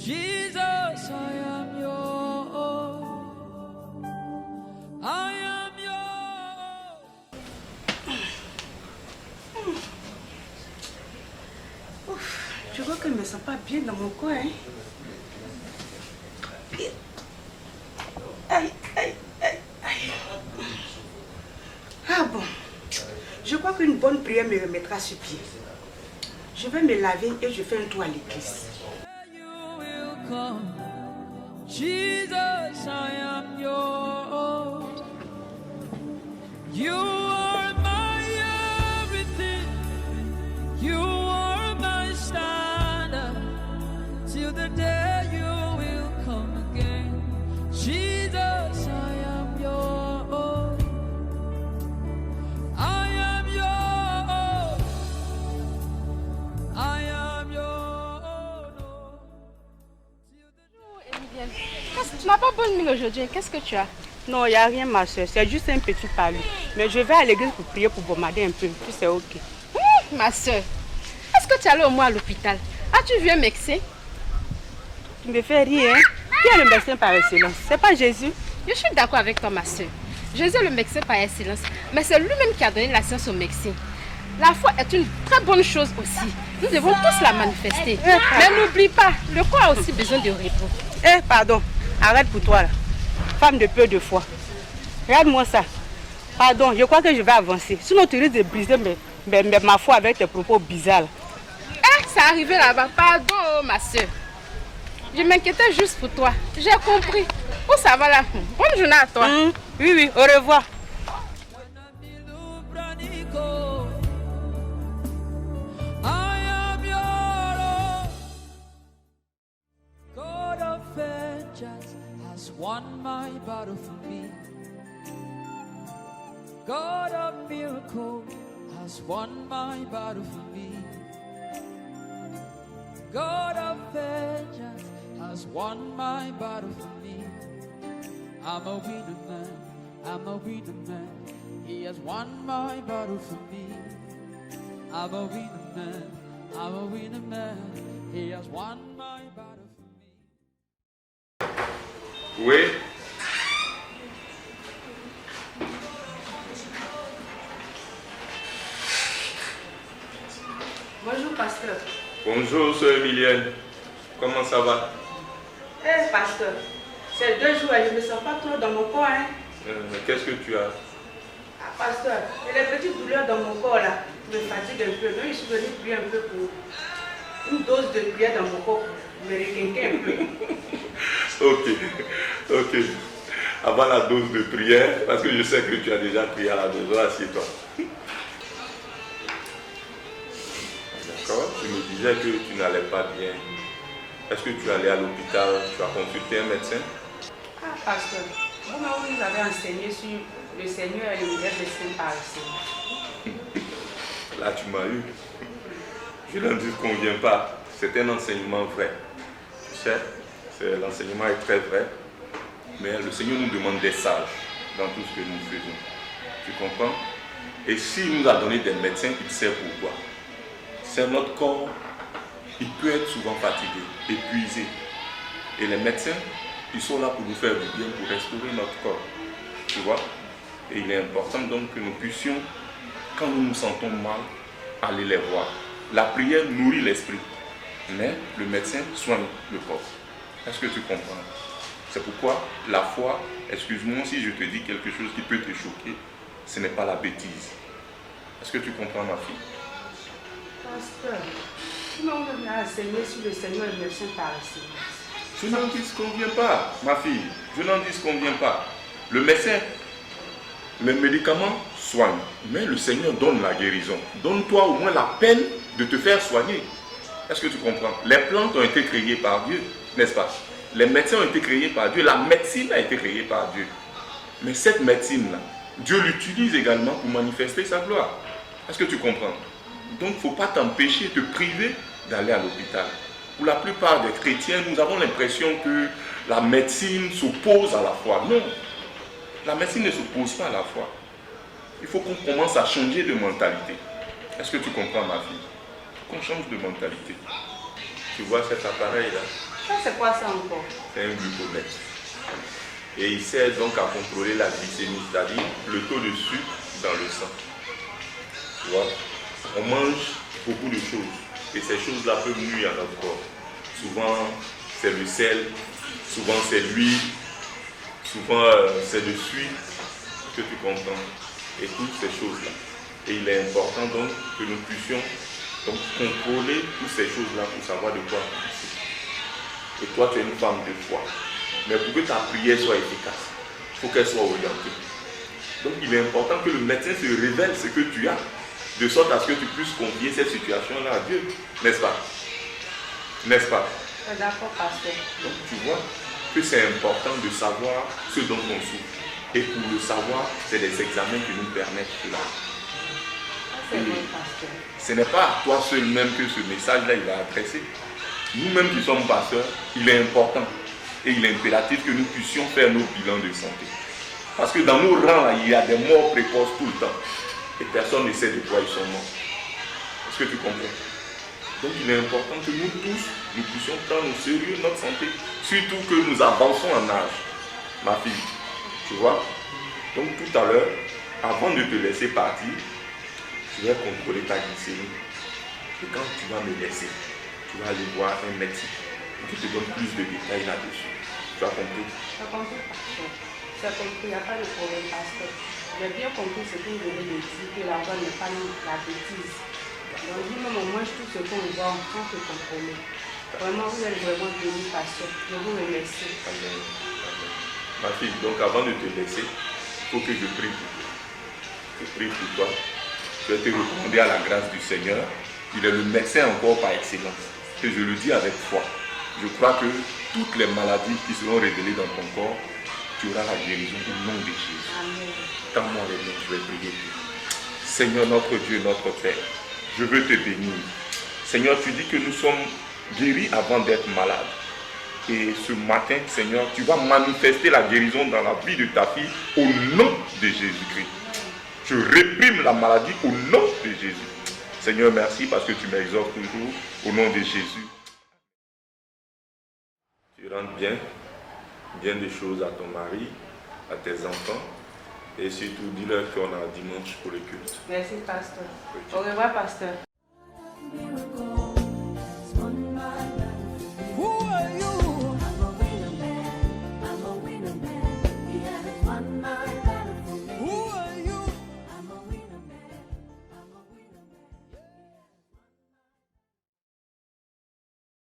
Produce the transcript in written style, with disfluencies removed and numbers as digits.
Jesus, I am yours. I am yours. Je vois que je ne me sens pas bien dans mon corps. Hein? Aïe, aïe, aïe, aïe. Ah bon. Je crois qu'une bonne prière me remettra sur pied. Je vais me laver et je fais un tour à l'église. Jesus, I am yours. You are my everything. You are my standard. Till the day you will come again. Jesus, I am yours. I am yours. I am yours. Emilienne, tu n'as pas bonne mine aujourd'hui. Qu'est-ce que tu as? Non, il n'y a rien, ma soeur. C'est juste un petit palu. Mais je vais à l'église pour prier, pour bombarder un peu. Puis c'est ok. Ma soeur, est-ce que tu es allée au moins à l'hôpital? As-tu vu un médecin? Tu me fais rire, hein? Qui est le médecin par excellence? C'est pas Jésus? Je suis d'accord avec toi, ma soeur. Jésus est le médecin par excellence. Mais c'est lui-même qui a donné la science au médecin. La foi est une très bonne chose aussi. Nous devons tous la manifester. Mais n'oublie pas, le corps a aussi besoin de repos. Pardon. Arrête pour toi, là. Femme de peu de foi. Regarde-moi ça. Pardon, je crois que je vais avancer. Sinon, tu risques de briser ma foi avec tes propos bizarres. C'est arrivé là-bas. Pardon, ma soeur. Je m'inquiétais juste pour toi. J'ai compris. Où ça va là? Bonne journée à toi. Oui, au revoir. I am yours. God of vengeance has won my battle for me. God of miracle has won my battle for me. God of vengeance has won my battle for me. I'm a winner man, I'm a winner man. He has won my battle for me. I'm a winner man, I'm a winner man. He has won my battle for me. Oui. Bonjour, pasteur. Bonjour, sœur Emilienne. Comment ça va? Pasteur, c'est 2 jours et je ne me sens pas trop dans mon corps. Hein? Qu'est-ce que tu as? Pasteur, et les petites douleurs dans mon corps là me fatiguent un peu. Donc je suis venu prier un peu pour une dose de prière dans mon corps pour me requinquer un peu. Ok. Avant la dose de prière, parce que je sais que tu as déjà prié à la dose, assieds-toi. D'accord? Tu me disais que tu n'allais pas bien. Est-ce que tu es allé à l'hôpital? Tu as consulté un médecin? Pasteur, vous nous avez enseigné sur le Seigneur et le médecin par excellence. Là, tu m'as eu. Je n'en disconviens pas. C'est un enseignement vrai. Tu sais, l'enseignement est très vrai. Mais le Seigneur nous demande des sages dans tout ce que nous faisons. Tu comprends? Et s'il nous a donné des médecins, il sait pourquoi. C'est notre corps, il peut être souvent fatigué, épuisé. Et les médecins, ils sont là pour nous faire du bien, pour restaurer notre corps. Tu vois? Et il est important donc que nous puissions, quand nous nous sentons mal, aller les voir. La prière nourrit l'esprit, mais le médecin soigne le corps. Est-ce que tu comprends? C'est pourquoi la foi, excuse-moi si je te dis quelque chose qui peut te choquer, ce n'est pas la bêtise. Est-ce que tu comprends, ma fille? Pasteur, comment vous m'avez enseigné sur le Seigneur et le médecin par excellence? Je n'en disconviens pas, ma fille. Je n'en disconviens pas. Le médecin, les médicaments soignent, mais le Seigneur donne la guérison. Donne-toi au moins la peine de te faire soigner. Est-ce que tu comprends? Les plantes ont été créées par Dieu, n'est-ce pas? Les médecins ont été créés par Dieu. La médecine a été créée par Dieu. Mais cette médecine-là, Dieu l'utilise également pour manifester sa gloire. Est-ce que tu comprends? Donc, il ne faut pas t'empêcher, te priver d'aller à l'hôpital. Pour la plupart des chrétiens, nous avons l'impression que la médecine s'oppose à la foi. Non, la médecine ne s'oppose pas à la foi. Il faut qu'on commence à changer de mentalité. Est-ce que tu comprends, ma fille? Qu'on change de mentalité. Tu vois cet appareil-là? Ça, c'est quoi ça encore? C'est un glucomètre. Et il sert donc à contrôler la glycémie, c'est-à-dire le taux de sucre dans le sang. Tu vois, on mange beaucoup de choses et ces choses-là peuvent nuire à notre corps. Souvent, c'est le sel, souvent c'est l'huile, souvent c'est le sucre que tu comprends et toutes ces choses-là. Et il est important donc que nous puissions donc contrôler toutes ces choses-là pour savoir de quoi on parle. Et toi, tu es une femme de foi. Mais pour que ta prière soit efficace, il faut qu'elle soit orientée. Donc il est important que le médecin se révèle ce que tu as, de sorte à ce que tu puisses confier cette situation-là à Dieu. N'est-ce pas? N'est-ce pas? D'accord, pasteur. Donc tu vois que c'est important de savoir ce dont on souffre. Et pour le savoir, c'est les examens qui nous permettent cela. C'est vrai, pasteur. Ce n'est pas à toi seul même que ce message-là il est adressé. Nous-mêmes qui sommes pasteurs, il est important et il est impératif que nous puissions faire nos bilans de santé. Parce que dans nos rangs, là, il y a des morts précoces tout le temps. Et personne ne sait de quoi ils sont morts. Est-ce que tu comprends? Donc il est important que nous tous, nous puissions prendre au sérieux notre santé. Surtout que nous avançons en âge, ma fille. Tu vois? Donc tout à l'heure, avant de te laisser partir, je vais contrôler ta glycémie. Et quand tu vas me laisser, tu vas aller voir un médecin qui te donne plus de détails là-dessus. Tu as compris? J'ai compris, pasteur. J'ai compris, il n'y a pas de problème, pasteur. J'ai bien compris ce que vous venez de dire, que l'argent n'est pas la bêtise. Donc, nous-mêmes, on mange tout ce qu'on voit, on se compromet. Vraiment, vous êtes vraiment béni, pasteur. Je vous remercie. Amen. Amen. Ma fille, donc avant de te laisser, il faut que je prie pour toi. Je prie pour toi. Je vais te recommander à la grâce du Seigneur. Il est le médecin encore par excellence. Et je le dis avec foi. Je crois que toutes les maladies qui seront révélées dans ton corps, tu auras la guérison au nom de Jésus. Amen. Tends-moi les mains, je vais prier pour toi. Seigneur notre Dieu, notre Père, je veux te bénir. Seigneur, tu dis que nous sommes guéris avant d'être malades. Et ce matin, Seigneur, tu vas manifester la guérison dans la vie de ta fille au nom de Jésus-Christ. Je réprime la maladie au nom de Jésus. Seigneur, merci parce que tu m'exhortes toujours au nom de Jésus. Tu rentres bien de choses à ton mari, à tes enfants et surtout dis-leur qu'on a dimanche pour le culte. Merci, pasteur. Ok. Au revoir, pasteur.